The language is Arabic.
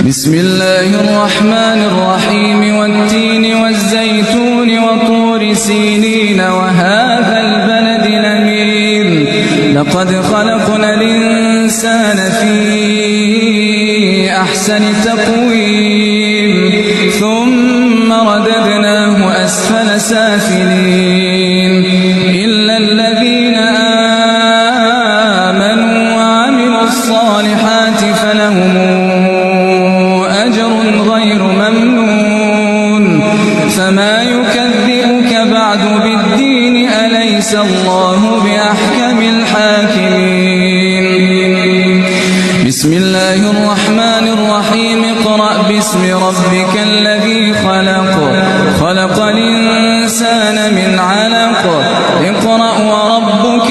بسم الله الرحمن الرحيم والتين والزيتون وطور سينين وهذا البلد الأمين لقد خلقنا الإنسان في أحسن تقويم ثم رددناه أسفل سافلين إلا الذين آمنوا وعملوا الصالحات فلهم أجر غير ممنون فما يكذبك بعد بالدين أليس الله بأحكم الحاكمين بسم الله الرحمن الرحيم اقرأ باسم ربك الذي خلق الإنسان من علق اقرأ وربك